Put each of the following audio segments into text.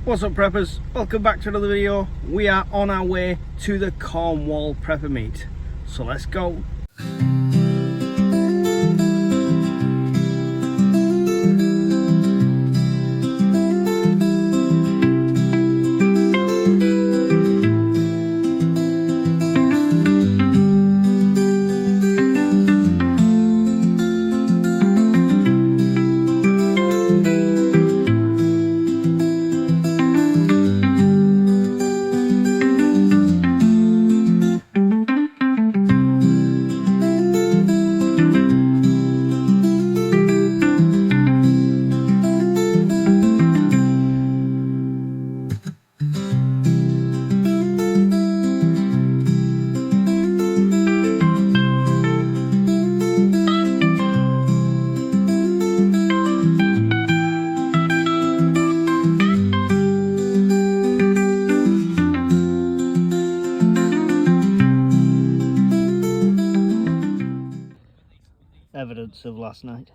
What's up, preppers? Welcome back to another video. We are on our way to the Cornwall Prepper Meet, so let's go. Evidence of last night.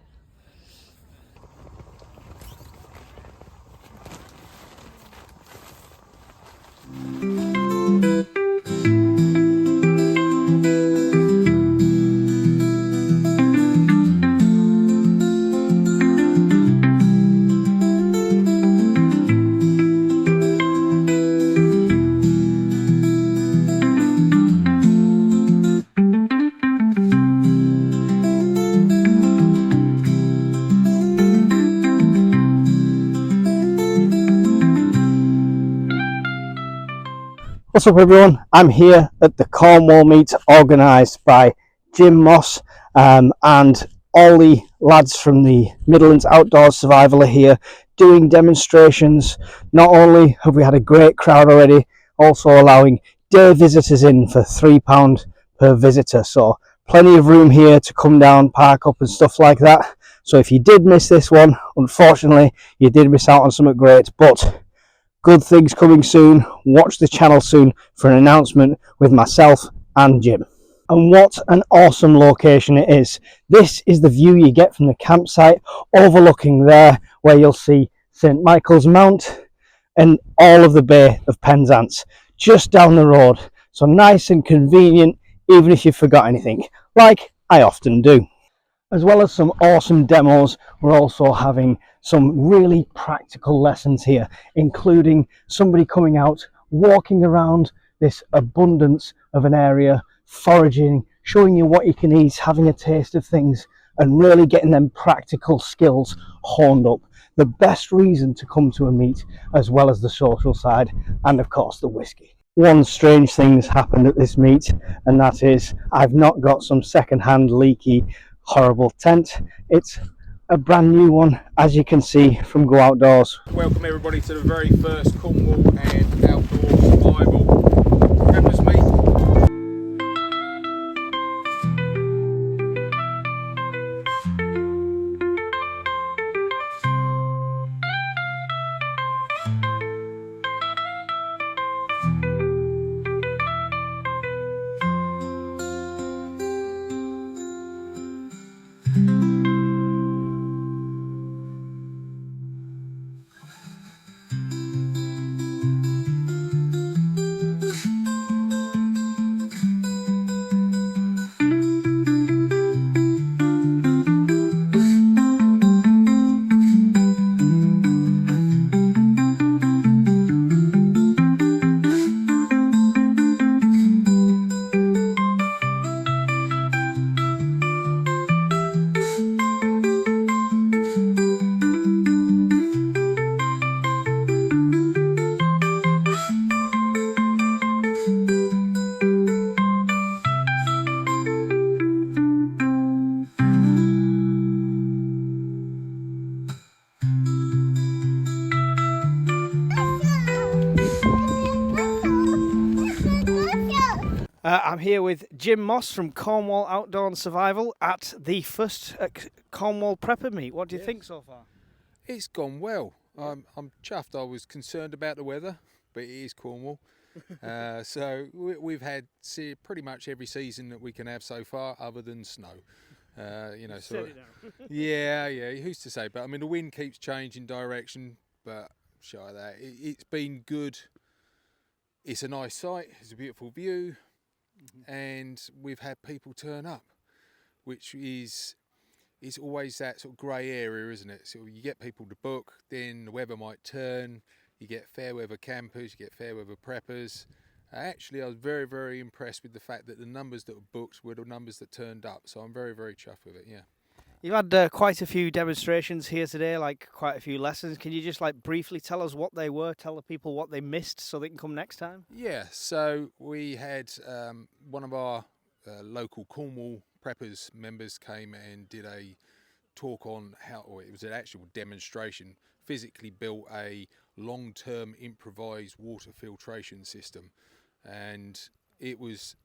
What's up, everyone? I'm here at the Cornwall Meet organised by Jim Moss, and all the lads from the Midlands Outdoors Survival are here doing demonstrations. Not only have we had a great crowd already, also allowing day visitors in for £3 per visitor, so plenty of room here to come down, park up and stuff like that. So if you did miss this one, unfortunately you did miss out on something great, but good things coming soon. Watch the channel soon for an announcement with myself and Jim. And what an awesome location it is. This is the view you get from the campsite, overlooking there where you'll see St Michael's Mount and all of the Bay of Penzance just down the road. So nice and convenient, even if you forgot anything, like I often do. As well as some awesome demos, we're also having some really practical lessons here, including somebody coming out, walking around this abundance of an area, foraging, showing you what you can eat, having a taste of things, and really getting them practical skills honed up. The best reason to come to a meet, as well as the social side, and of course the whiskey. One strange thing has happened at this meet, and that is I've not got some second-hand leaky horrible tent. It's a brand new one, as you can see from Go Outdoors. Welcome everybody to the very first Cornwall and Outdoor Survival Preppers Meet. I'm here with Jim Moss from Cornwall Outdoors Survival at the first Cornwall Prepper Meet. What do you think so far? It's gone well. I'm chuffed. I was concerned about the weather, but it is Cornwall. So we've had pretty much every season that we can have so far, other than snow. So yeah. Who's to say? But I mean, the wind keeps changing direction, but shy of that. It's been good. It's a nice site. It's a beautiful view, and we've had people turn up, which is always that sort of grey area, isn't it? So you get people to book, then the weather might turn. You get fair weather campers, you get fair weather preppers. Actually, I was very, very impressed with the fact that the numbers that were booked were the numbers that turned up. So I'm very, very chuffed with it. Yeah. You've had quite a few demonstrations here today, like quite a few lessons. Can you just like briefly tell us what they were, tell the people what they missed so they can come next time? Yeah, so we had one of our local Cornwall preppers members came and did a talk on how, or it was an actual demonstration, physically built a long-term improvised water filtration system. And it was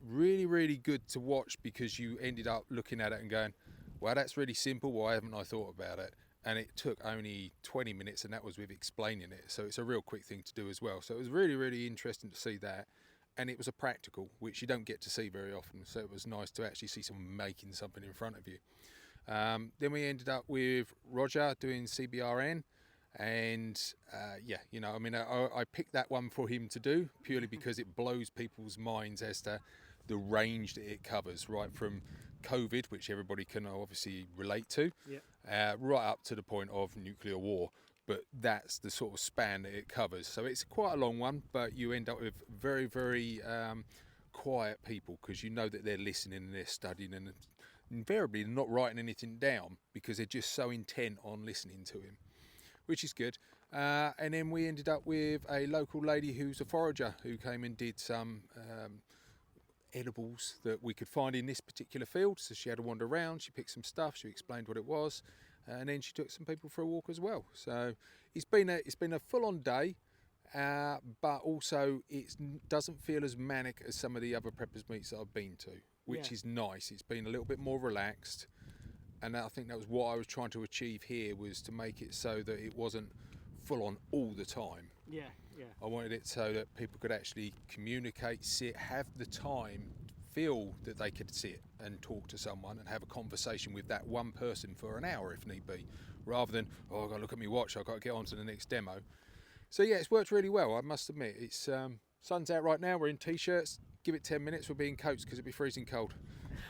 really, really good to watch because you ended up looking at it and going, well, that's really simple. Why haven't I thought about it? And it took only 20 minutes, and that was with explaining it. So it's a real quick thing to do as well. So it was really, really interesting to see that. And it was a practical, which you don't get to see very often. So it was nice to actually see someone making something in front of you. Then we ended up with Roger doing CBRN. And yeah, you know, I mean, I picked that one for him to do purely because it blows people's minds as to the range that it covers, right from COVID, which everybody can obviously relate to, right up to the point of nuclear war. But that's the sort of span that it covers. So it's quite a long one, but you end up with very, very quiet people because you know that they're listening and they're studying, and invariably they're not writing anything down because they're just so intent on listening to him, which is good. And then we ended up with a local lady who's a forager who came and did some edibles that we could find in this particular field. So she had to wander around, she picked some stuff, she explained what it was, and then she took some people for a walk as well. So it's been a full-on day, but also it doesn't feel as manic as some of the other preppers meets that I've been to, which is nice. It's been a little bit more relaxed. And I think that was what I was trying to achieve here, was to make it so that it wasn't full on all the time. Yeah. I wanted it so that people could actually communicate, sit, have the time, feel that they could sit and talk to someone and have a conversation with that one person for an hour if need be, rather than, oh, I've got to look at my watch, I've got to get on to the next demo. So yeah, it's worked really well, I must admit. It's sun's out right now, we're in t-shirts, give it 10 minutes, we'll be in coats because it'll be freezing cold.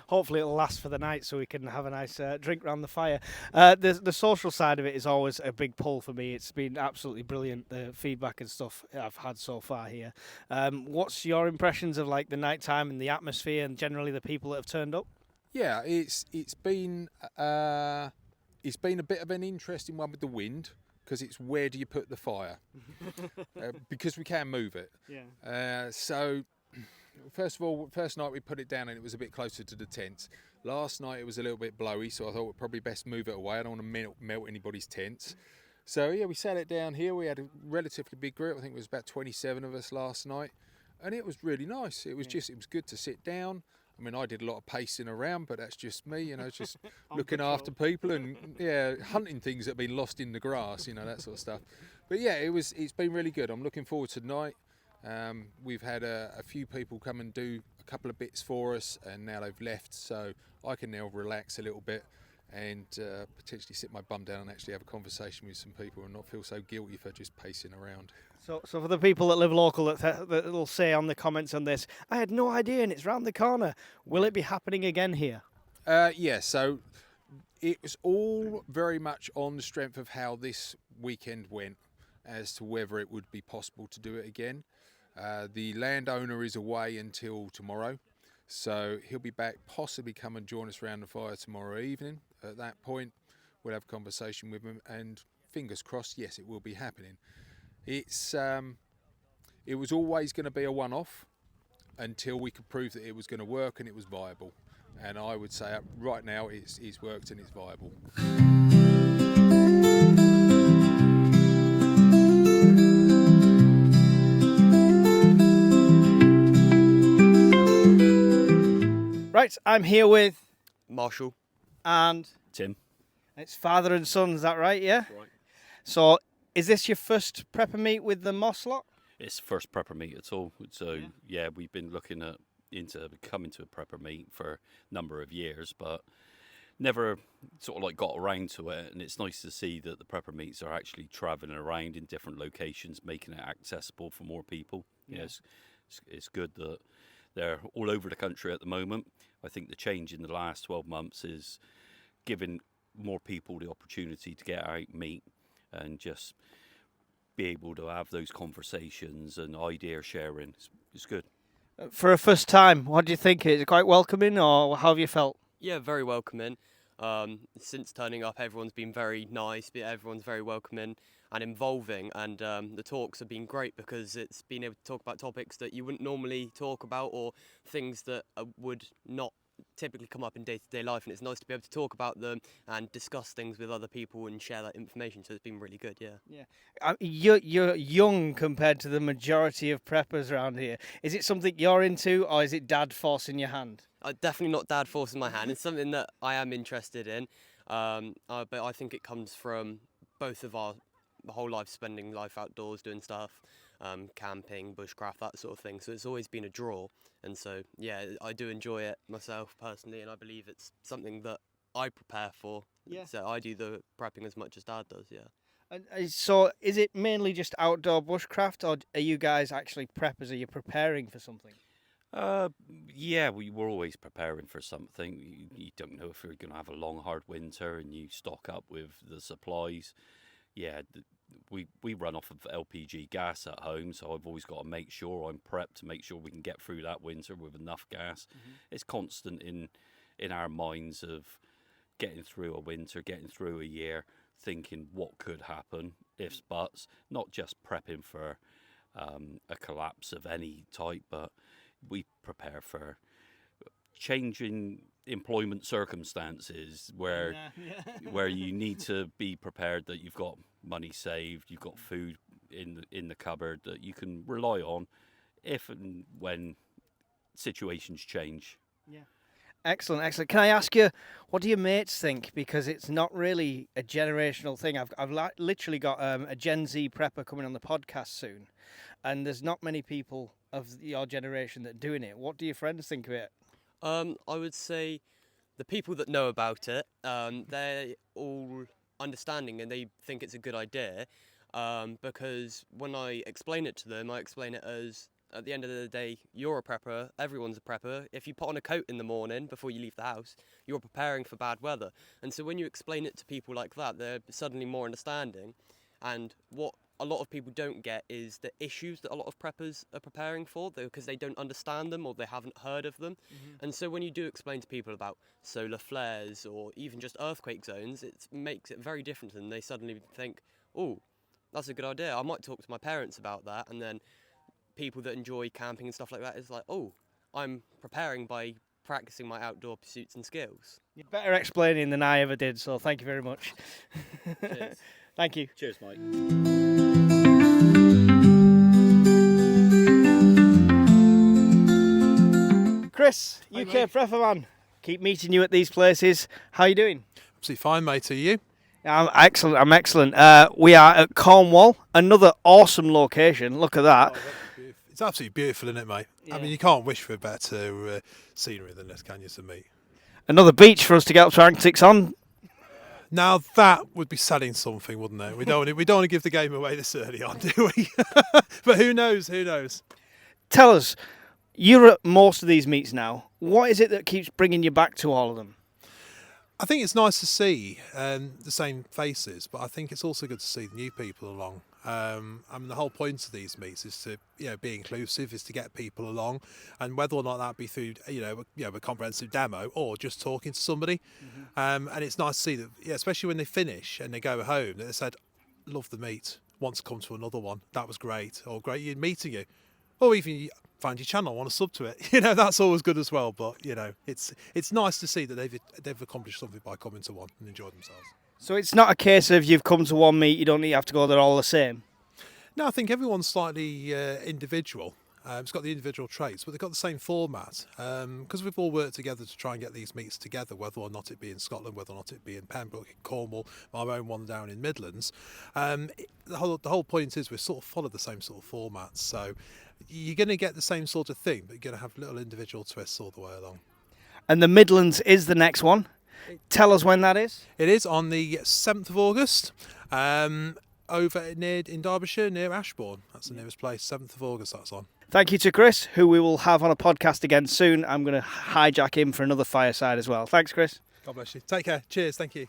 Hopefully it'll last for the night so we can have a nice drink around the fire. The social side of it is always a big pull for me. It's been absolutely brilliant, the feedback and stuff I've had so far here. What's your impressions of like the nighttime and the atmosphere and generally the people that have turned up? Yeah, it's been a bit of an interesting one with the wind, because it's where do you put the fire? Because we can move it. Yeah. So first of all, first night we put it down and it was a bit closer to the tents. Last night it was a little bit blowy, so I thought we'd probably best move it away. I don't want to melt anybody's tents. So yeah, we sat it down here. We had a relatively big group. I think it was about 27 of us last night, and it was really nice. It was it was good to sit down. I mean, I did a lot of pacing around, but that's just me, you know, just looking after people and hunting things that have been lost in the grass, you know, that sort of stuff. But yeah, it's been really good. I'm looking forward to tonight. We've had a few people come and do a couple of bits for us, and now they've left, so I can now relax a little bit and potentially sit my bum down and actually have a conversation with some people and not feel so guilty for just pacing around. So for the people that live local that'll say on the comments on this, I had no idea and it's round the corner. Will it be happening again here? Yeah, so it was all very much on the strength of how this weekend went as to whether it would be possible to do it again. The landowner is away until tomorrow, so he'll be back, possibly come and join us around the fire tomorrow evening. At that point, we'll have a conversation with him, and fingers crossed, yes, it will be happening. It was always going to be a one-off until we could prove that it was going to work and it was viable. And I would say right now it's worked and it's viable. Right, I'm here with Marshall and Tim. It's father and son, is that right? Yeah. Right. So, is this your first prepper meet with the Moss lot? It's the first prepper meet at all. So yeah, we've been looking into coming to a prepper meet for a number of years, but never sort of like got around to it, and it's nice to see that the prepper meets are actually travelling around in different locations, making it accessible for more people. Yeah. Yes, it's good that they're all over the country at the moment. I think the change in the last 12 months is giving more people the opportunity to get out, meet, and just be able to have those conversations and idea sharing. It's good. For a first time, what do you think? Is it quite welcoming, or how have you felt? Yeah, very welcoming. Since turning up, everyone's been very nice, everyone's very welcoming and involving, and the talks have been great because it's been able to talk about topics that you wouldn't normally talk about, or things that would not typically come up in day-to-day life, and it's nice to be able to talk about them and discuss things with other people and share that information, so it's been really good. Yeah. You're young compared to the majority of preppers around here. Is it something you're into, or is it dad forcing your hand? Definitely not dad forcing my hand. It's something that I am interested in, but I think it comes from both of our whole life, spending life outdoors, doing stuff, camping, bushcraft, that sort of thing. So it's always been a draw, and so yeah, I do enjoy it myself personally, and I believe it's something that I prepare for. Yeah. So I do the prepping as much as dad does. Yeah. And so is it mainly just outdoor bushcraft, or are you guys actually preppers? Are you preparing for something? Yeah, we're always preparing for something. You don't know if you're going to have a long, hard winter, and you stock up with the supplies. Yeah, we run off of LPG gas at home, so I've always got to make sure I'm prepped to make sure we can get through that winter with enough gas. Mm-hmm. It's constant in our minds of getting through a winter, getting through a year, thinking what could happen, ifs, buts, not just prepping for a collapse of any type, but we prepare for changing employment circumstances where where you need to be prepared that you've got money saved, you've got food in the cupboard that you can rely on if and when situations change. Yeah. Excellent, excellent. Can I ask you, what do your mates think? Because it's not really a generational thing. I've literally got a Gen Z prepper coming on the podcast soon, and there's not many people of your generation that are doing it. What do your friends think of it? I would say the people that know about it, they're all understanding and they think it's a good idea, because when I explain it to them, I explain it as, at the end of the day, you're a prepper, everyone's a prepper. If you put on a coat in the morning before you leave the house, you're preparing for bad weather. And so when you explain it to people like that, they're suddenly more understanding. And what a lot of people don't get is the issues that a lot of preppers are preparing for, because they don't understand them or they haven't heard of them. Mm-hmm. And so when you do explain to people about solar flares or even just earthquake zones, it makes it very different, and they suddenly think, oh, that's a good idea. I might talk to my parents about that. And then people that enjoy camping and stuff like that is like, oh, I'm preparing by practicing my outdoor pursuits and skills. You're better explaining than I ever did, so thank you very much. Cheers. Thank you. Cheers, mate. Chris, Hi, UK mate. prepper man. Keep meeting you at these places. How are you doing? Absolutely fine, mate. Are you? I'm excellent. We are at Cornwall, another awesome location. Look at that. It's absolutely beautiful, isn't it, mate? Yeah. I mean, you can't wish for better scenery than this, can you, to me? Another beach for us to get up to our antics on. Now that would be selling something, wouldn't it? We don't want to give the game away this early on, do we? But who knows? Who knows? Tell us, you're at most of these meets now. What is it that keeps bringing you back to all of them? I think it's nice to see the same faces, but I think it's also good to see the new people along. I mean, the whole point of these meets is to be inclusive, is to get people along, and whether or not that be through a comprehensive demo or just talking to somebody. Mm-hmm. And it's nice to see that, especially when they finish and they go home, that they said, "Love the meet, want to come to another one. That was great," or "Great meeting you," or even "Find your channel, want to sub to it." That's always good as well. But it's nice to see that they've accomplished something by coming to one and enjoyed themselves. So it's not a case of you've come to one meet, you don't have to go there all the same? No, I think everyone's slightly individual. It's got the individual traits, but they've got the same format. Because we've all worked together to try and get these meets together, whether or not it be in Scotland, whether or not it be in Pembroke, in Cornwall, my own one down in Midlands. The whole point is we sort of follow the same sort of format. So you're going to get the same sort of thing, but you're going to have little individual twists all the way along. And the Midlands is the next one. Tell us when that is. It is on the 7th of August, over in Derbyshire, near Ashbourne. That's the nearest place. 7th of August, that's on. Thank you to Chris, who we will have on a podcast again soon. I'm going to hijack him for another fireside as well. Thanks, Chris. God bless you. Take care. Cheers. Thank you.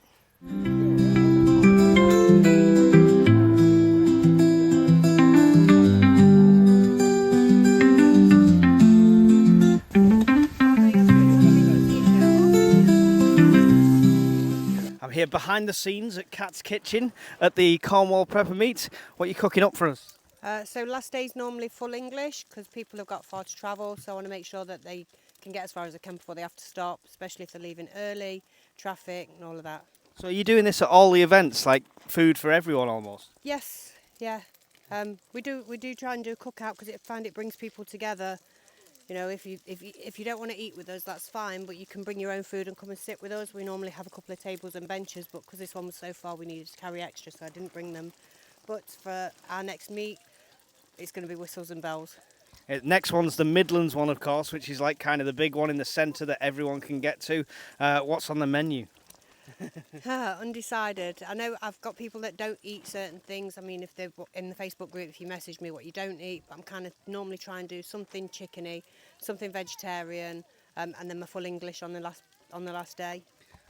I'm here behind the scenes at Cat's Kitchen at the Cornwall Prepper Meet. What are you cooking up for us? So last day's normally full English because people have got far to travel, so I want to make sure that they can get as far as they can before they have to stop, especially if they're leaving early, traffic and all of that. So are you doing this at all the events, like food for everyone almost? Yes, yeah. We do try and do a cookout because I find it brings people together. You know, if you don't want to eat with us, that's fine, but you can bring your own food and come and sit with us. We normally have a couple of tables and benches, but because this one was so far, we needed to carry extra, so I didn't bring them. But for our next meet, it's going to be whistles and bells. Next one's the Midlands one, of course, which is like kind of the big one in the centre that everyone can get to. What's on the menu? Undecided. I know I've got people that don't eat certain things. I mean, if they're in the Facebook group, if you message me what you don't eat, I'm kind of normally try and do something chickeny, something vegetarian, and then my full English on the last day.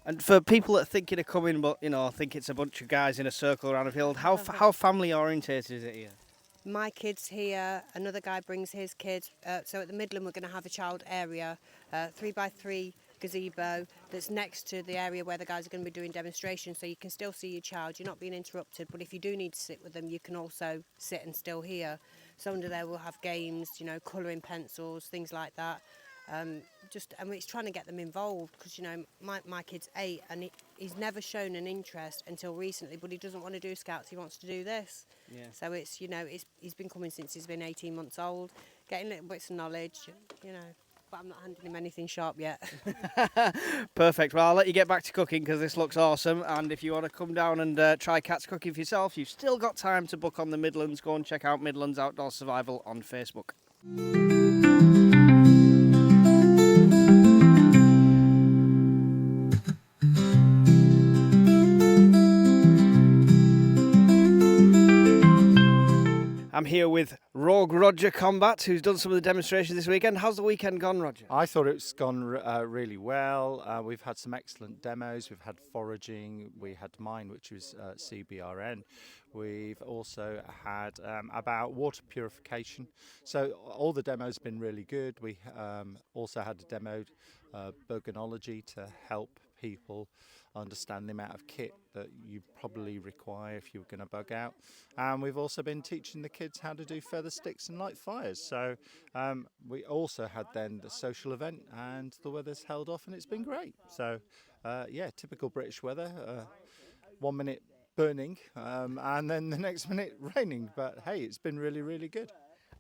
And for people that are thinking of coming, but think it's a bunch of guys in a circle around a field, how family orientated is it here? My kids here, another guy brings his kids. So at the Midland, we're going to have a child area, 3x3 gazebo that's next to the area where the guys are going to be doing demonstrations, so you can still see your child. You're not being interrupted, but if you do need to sit with them, you can also sit and still hear. So under there, we'll have games, colouring pencils, things like that. It's trying to get them involved because my kid's 8 and he's never shown an interest until recently, but he doesn't want to do scouts, he wants to do this. Yeah. So it's he's been coming since he's been 18 months old, getting little bits of knowledge, but I'm not handing him anything sharp yet. Perfect. Well, I'll let you get back to cooking because this looks awesome, and if you want to come down and try Cat's cooking for yourself, you've still got time to book on the Midlands. Go and check out Midlands Outdoors Survival on Facebook. I'm here with Rogue Roger Combat, who's done some of the demonstrations this weekend. How's the weekend gone, Roger? I thought it's gone really well. We've had some excellent demos. We've had foraging. We had mine, which was CBRN. We've also had about water purification. So all the demos have been really good. We also had a demo burgenology to help people understand the amount of kit that you probably require if you're going to bug out. And we've also been teaching the kids how to do feather sticks and light fires. So we also had then the social event, and the weather's held off and it's been great. So typical British weather, 1 minute burning and then the next minute raining, but hey, it's been really, really good.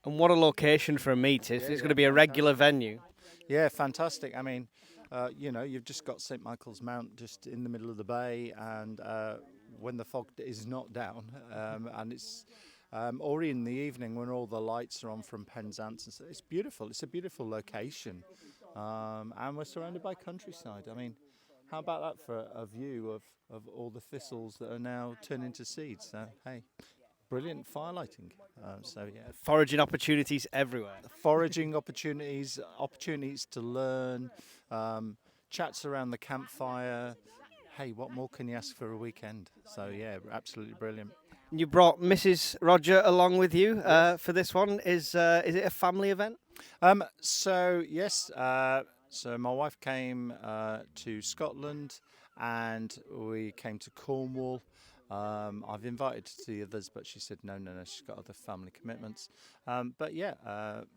And what a location for a meet. It's going to be a regular venue. Yeah, fantastic. I mean, you've just got St Michael's Mount just in the middle of the bay, and when the fog is not down, and it's or in the evening when all the lights are on from Penzance, and so it's beautiful. It's a beautiful location, and we're surrounded by countryside. I mean, how about that for a view of all the thistles that are now turning to seeds? So hey. Brilliant firelighting. Foraging opportunities everywhere. Foraging opportunities to learn, chats around the campfire. Hey, what more can you ask for a weekend? So yeah, absolutely brilliant. You brought Mrs. Roger along with you for this one. Is it a family event? So yes. So my wife came to Scotland, and we came to Cornwall. I've invited the others, but she said no, she's got other family commitments. But yeah,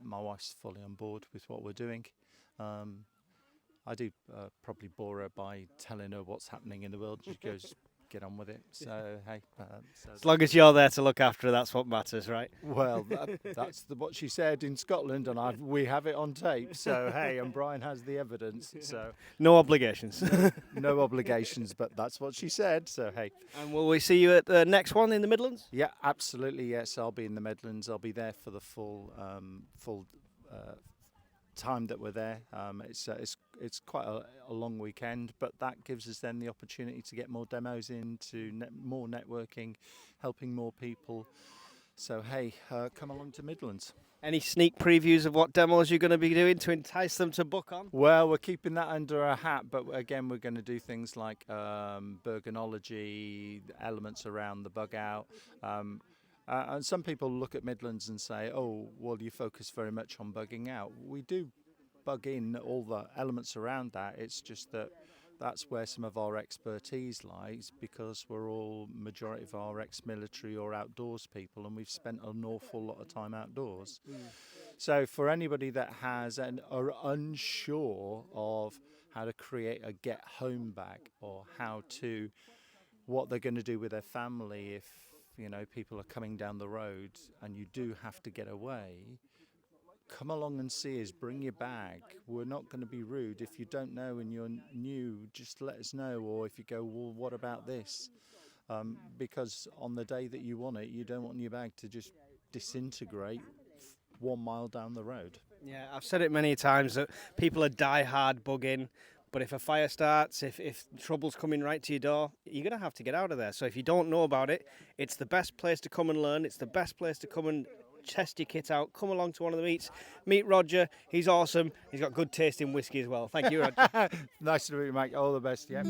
my wife's fully on board with what we're doing. I do probably bore her by telling her what's happening in the world. She goes, get on with it. So hey, as long as you're there to look after her, that's what matters, right? Well, that's what she said in Scotland, and we have it on tape. So hey, and Brian has the evidence. So no obligations. No obligations, but that's what she said. So hey. And will we see you at the next one in the Midlands? Yeah, absolutely. Yes, I'll be in the Midlands. I'll be there for the full time that we're there. It's quite a long weekend, but that gives us then the opportunity to get more demos into more networking, helping more people. So hey, come along to Midlands. Any sneak previews of what demos you're going to be doing to entice them to book on? Well, we're keeping that under our hat, but again, we're going to do things like bergonology, elements around the bug out. And some people look at Midlands and say, oh, well, you focus very much on bugging out. We do bug in all the elements around that. It's just that that's where some of our expertise lies, because we're all, majority of our ex-military or outdoors people, and we've spent an awful lot of time outdoors. So for anybody that has and are unsure of how to create a get home bag, or what they're going to do with their family if, you know, people are coming down the road and you do have to get away, come along and see us, bring your bag. We're not going to be rude. If you don't know and you're new, just let us know. Or if you go, well, what about this? Because on the day that you want it, you don't want your bag to just disintegrate 1 mile down the road. Yeah, I've said it many times that people are die-hard bugging, but if a fire starts, if trouble's coming right to your door, you're going to have to get out of there. So if you don't know about it, it's the best place to come and learn. It's the best place to come and test your kit out. Come along to one of the meets. Meet Roger. He's awesome. He's got good taste in whiskey as well. Thank you, Roger. Nice to meet you, Mike. All the best, yeah.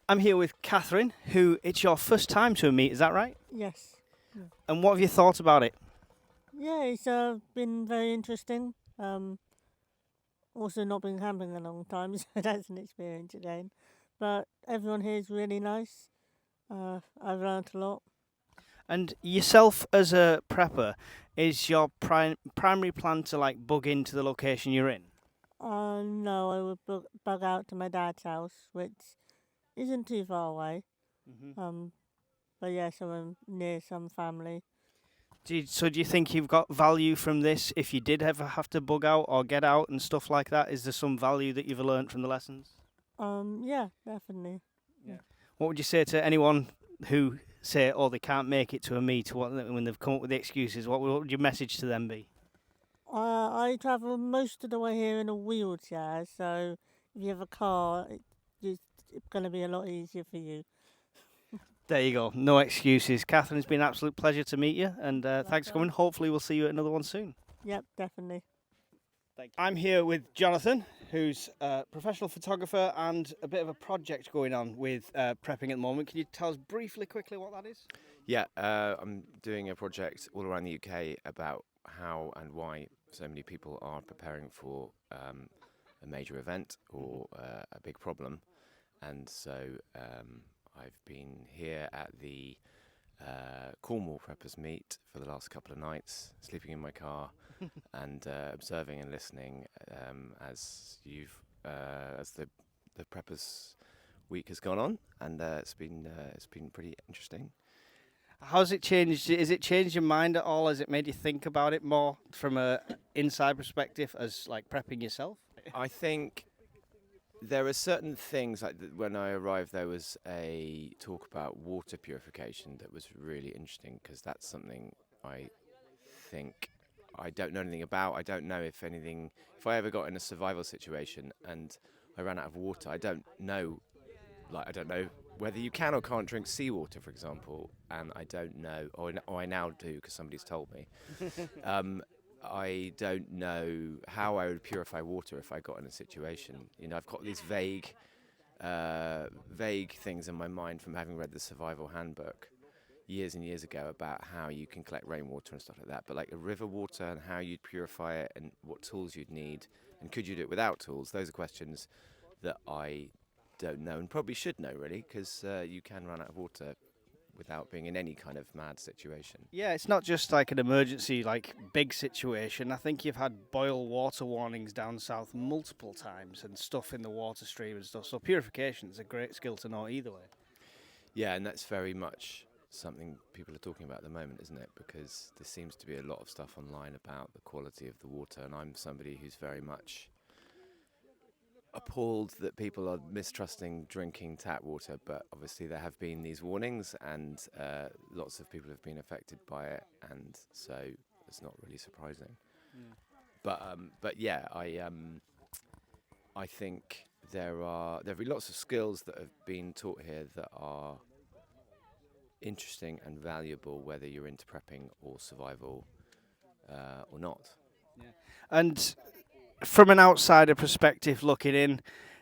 I'm here with Catherine, who it's your first time to a meet, is that right? Yes. And what have you thought about it? Yeah, it's been very interesting. Also not been camping a long time, so that's an experience again. But everyone here is really nice. I've learnt a lot. And yourself as a prepper, is your primary plan to like bug into the location you're in? No, I would bug out to my dad's house, which isn't too far away. But yeah, so I'm near some family. So do you think you've got value from this if you did ever have to bug out or get out and stuff like that? Is there some value that you've learned from the lessons? Yeah, definitely. Yeah. What would you say to anyone who say, oh, they can't make it to a meet when they've come up with the excuses? What would your message to them be? I travel most of the way here in a wheelchair, so if you have a car, it's going to be a lot easier for you. There you go. No excuses. Catherine, it's been an absolute pleasure to meet you, and thanks for coming. Hopefully we'll see you at another one soon. Yep, definitely. I'm here with Jonathan, who's a professional photographer and a bit of a project going on with prepping at the moment. Can you tell us briefly, quickly what that is? Yeah, I'm doing a project all around the UK about how and why so many people are preparing for a major event or a big problem. And so I've been here at the Cornwall Preppers Meet for the last couple of nights, sleeping in my car and observing and listening as the Preppers Week has gone on, and it's been pretty interesting. How's it changed? Has it changed your mind at all? Has it made you think about it more from a inside perspective as like prepping yourself? I think there are certain things, like when I arrived there was a talk about water purification that was really interesting, because that's something I think I don't know anything about. I don't know if I ever got in a survival situation and I ran out of water, I don't know whether you can or can't drink seawater, for example, and I don't know, or I now do because somebody's told me. I don't know how I would purify water if I got in a situation. You know, I've got these vague things in my mind from having read the survival handbook years and years ago about how you can collect rainwater and stuff like that. But like a river water and how you'd purify it and what tools you'd need and could you do it without tools? Those are questions that I don't know and probably should know, really, because you can run out of water without being in any kind of mad situation. Yeah, it's not just like an emergency, like big situation. I think you've had boil water warnings down south multiple times and stuff in the water stream and stuff. So purification is a great skill to know either way. Yeah, and that's very much something people are talking about at the moment, isn't it? Because there seems to be a lot of stuff online about the quality of the water, and I'm somebody who's very much appalled that people are mistrusting drinking tap water, but obviously there have been these warnings, and lots of people have been affected by it, and so it's not really surprising. But yeah, I think there have been lots of skills that have been taught here that are interesting and valuable, whether you're into prepping or survival or not. And from an outsider perspective looking in,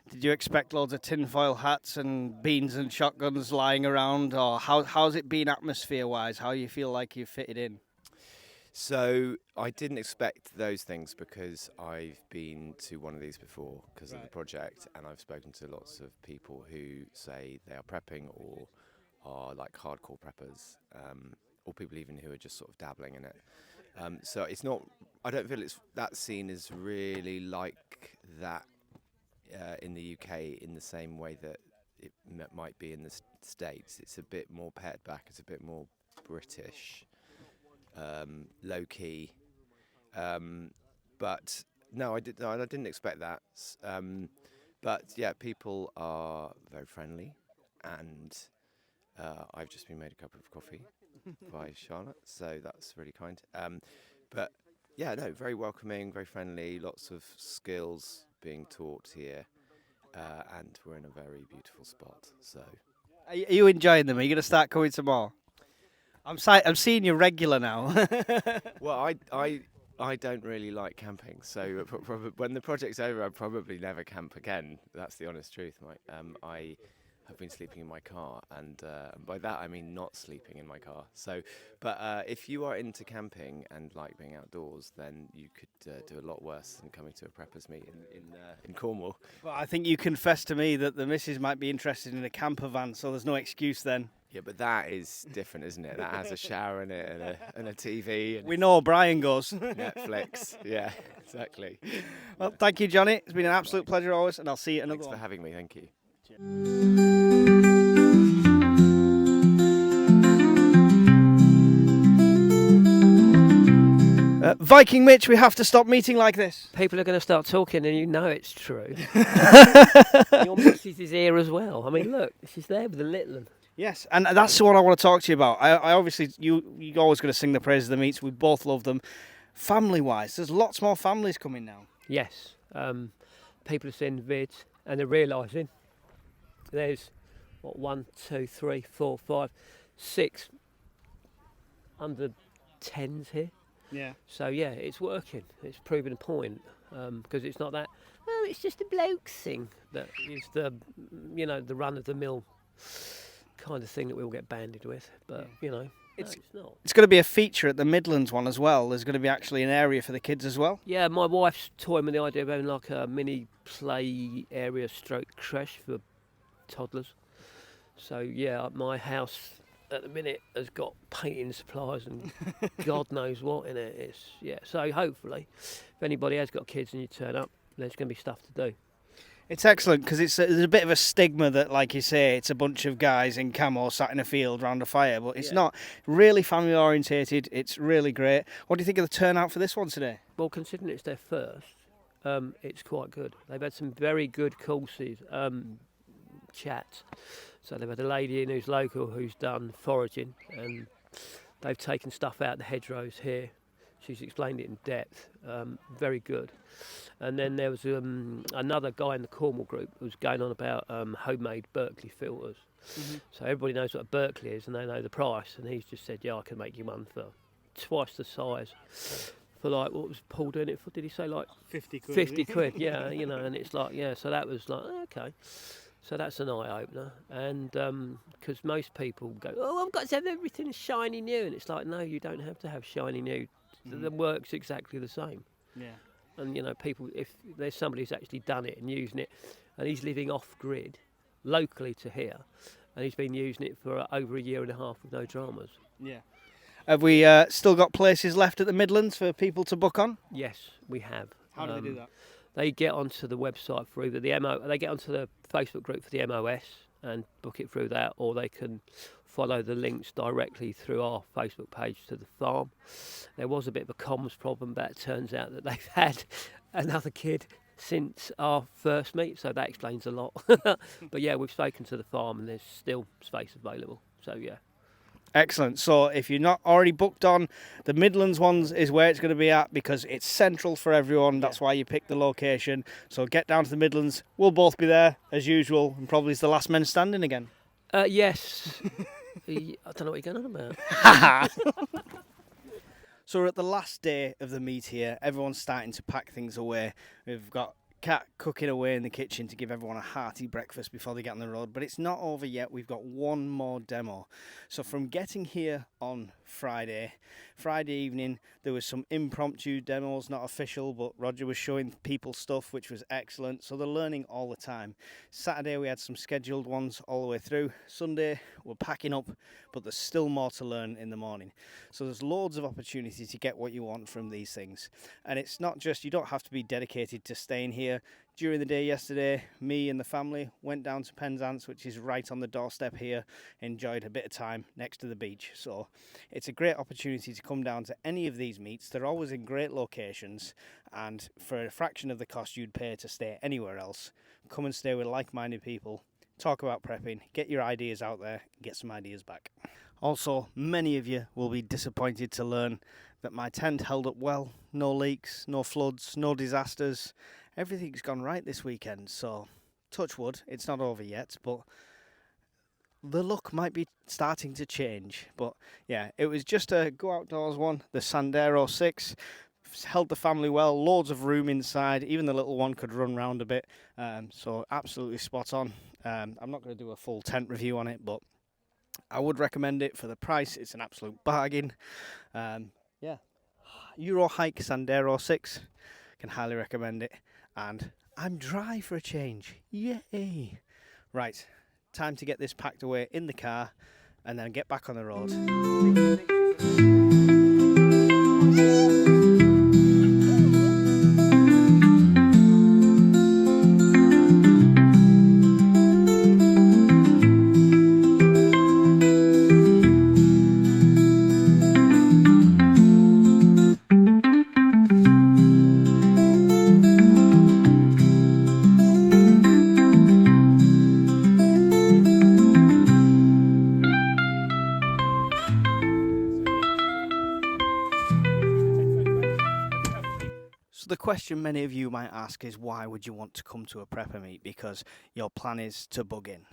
did you expect loads of tinfoil hats and beans and shotguns lying around, or how's it been atmosphere-wise? How you feel like you've fitted in? So I didn't expect those things because I've been to one of these before because of the project, and I've spoken to lots of people who say they are prepping or are like hardcore preppers, or people even who are just sort of dabbling in it. So it's not. I don't feel that scene is really like that in the UK in the same way that it might be in the States. It's a bit more pared back. It's a bit more British. Low key, but no, I didn't expect that. But yeah, people are very friendly, and I've just been made a cup of coffee by Charlotte, so that's really kind. But yeah, no, very welcoming, very friendly. Lots of skills being taught here, and we're in a very beautiful spot. So, Are you enjoying them? Are you going to start coming some more? I'm seeing you regular now. well, I don't really like camping, so when the project's over, I'll probably never camp again. That's the honest truth, Mike. I have been sleeping in my car, and by that I mean not sleeping in my car. So, but if you are into camping and like being outdoors, then you could do a lot worse than coming to a preppers meet in Cornwall. Well, I think you confessed to me that the missus might be interested in a camper van, so there's no excuse then. Yeah, but that is different, isn't it? That has a shower in it and a TV. And we know Brian goes. Netflix. Yeah, exactly. Well, thank you, Johnny. It's been an absolute pleasure always, and I'll see you at another one. Thanks for having me. Thank you. Viking Mitch, we have to stop meeting like this. People are going to start talking, and you know it's true. Your missus is here as well. I mean, look, she's there with the little one. Yes, and that's what I want to talk to you about. I obviously, you're always going to sing the praises of the meets. We both love them. Family-wise, there's lots more families coming now. Yes, people are seeing vids, and they're realising there's, 1, 2, 3, 4, 5, 6 under 10s here. Yeah. So yeah, it's working. It's proving a point because it's not that. Oh, it's just a blokes thing that is the run of the mill kind of thing that we all get banded with. But it's not. It's going to be a feature at the Midlands one as well. There's going to be actually an area for the kids as well. Yeah, my wife's toying with the idea of having like a mini play area / creche for toddlers. So yeah, my house at the minute has got painting supplies and God knows what in it. So hopefully if anybody has got kids and you turn up, there's going to be stuff to do. It's excellent because there's a bit of a stigma that, like you say, it's a bunch of guys in camo sat in a field round a fire, but it's not. Really family orientated. It's really great. What do you think of the turnout for this one today? Well, considering it's their first, it's quite good. They've had some very good courses, chats. So they've had a lady in who's local who's done foraging, and they've taken stuff out of the hedgerows here. She's explained it in depth, very good. And then there was another guy in the Cornwall group who was going on about homemade Berkeley filters. Mm-hmm. So everybody knows what a Berkeley is and they know the price, and he's just said, yeah, I can make you one for twice the size. For like, what was Paul doing it for? Did he say like 50 quid? 50 quid, yeah, and it's like, yeah, so that was like, okay. So that's an eye-opener, and because most people go, oh, I've got to have everything shiny new, and it's like, no, you don't have to have shiny new. The work's exactly the same. Yeah. And people, if there's somebody who's actually done it and using it, and he's living off-grid, locally to here, and he's been using it for over a year and a half with no dramas. Yeah. Have we still got places left at the Midlands for people to book on? Yes, we have. How do they do that? They get onto the website for either they get onto the Facebook group for the MOS and book it through that, or they can follow the links directly through our Facebook page to the farm. There was a bit of a comms problem, but it turns out that they've had another kid since our first meet, so that explains a lot. But yeah, we've spoken to the farm and there's still space available. So yeah. Excellent. So if you're not already booked on, the Midlands ones is where it's going to be at because it's central for everyone. That's why you picked the location. So get down to the Midlands. We'll both be there as usual, and probably it's the last men standing again. Yes. I don't know what you're going on about. So we're at the last day of the meet here. Everyone's starting to pack things away. We've got Kat cooking away in the kitchen to give everyone a hearty breakfast before they get on the road. But it's not over yet. We've got one more demo. So from getting here on Friday evening, there was some impromptu demos, not official, but Roger was showing people stuff, which was excellent. So they're learning all the time. Saturday, we had some scheduled ones all the way through. Sunday, we're packing up, but there's still more to learn in the morning. So there's loads of opportunity to get what you want from these things. And it's not just, you don't have to be dedicated to staying here. During the day yesterday, me and the family went down to Penzance, which is right on the doorstep here, enjoyed a bit of time next to the beach. So it's a great opportunity to come down to any of these meets. They're always in great locations, and for a fraction of the cost you'd pay to stay anywhere else, come and stay with like-minded people, talk about prepping, get your ideas out there, get some ideas back. Also, many of you will be disappointed to learn that my tent held up well. No leaks, no floods, no disasters. Everything's gone right this weekend, so touch wood, it's not over yet, but the look might be starting to change. But yeah, it was just a go outdoors one, the Sandero 6. Held the family well, loads of room inside, even the little one could run round a bit, so absolutely spot on. I'm not going to do a full tent review on it, but I would recommend it for the price. It's an absolute bargain. Yeah, Euro Hike Sandero 6, can highly recommend it. And I'm dry for a change, yay! Right, time to get this packed away in the car and then get back on the road. The question many of you might ask is, why would you want to come to a prepper meet? Because your plan is to bug in.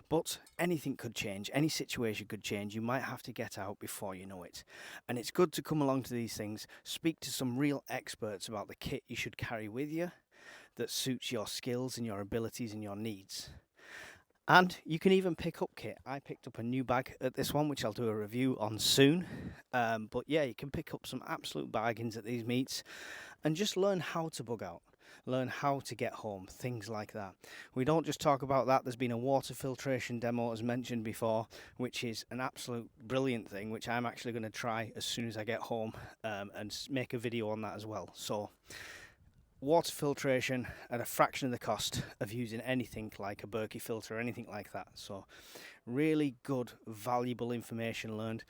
But anything could change, any situation could change. You might have to get out before you know it. And it's good to come along to these things, speak to some real experts about the kit you should carry with you that suits your skills and your abilities and your needs. And you can even pick up kit. I picked up a new bag at this one, which I'll do a review on soon. But yeah, you can pick up some absolute bargains at these meets and just learn how to bug out, learn how to get home, things like that. We don't just talk about that. There's been a water filtration demo, as mentioned before, which is an absolute brilliant thing, which I'm actually going to try as soon as I get home and make a video on that as well. So water filtration at a fraction of the cost of using anything like a Berkey filter or anything like that. So really good, valuable information learned.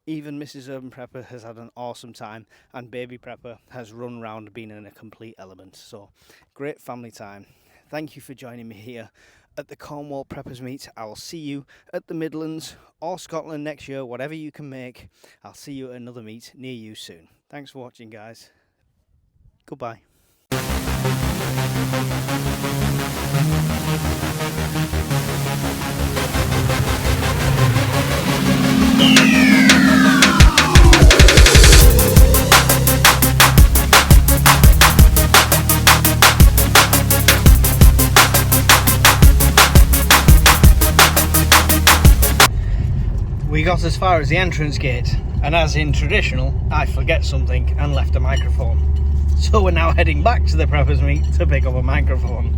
Even Mrs. Urban Prepper has had an awesome time, and Baby Prepper has run round being in a complete element. So great family time. Thank you for joining me here at the Cornwall Preppers Meet. I will see you at the Midlands or Scotland next year, whatever you can make. I'll see you at another meet near you soon. Thanks for watching, guys. Goodbye. We got as far as the entrance gate, and as in traditional, I forget something and left a microphone. So we're now heading back to the Preppers Meet to pick up a microphone.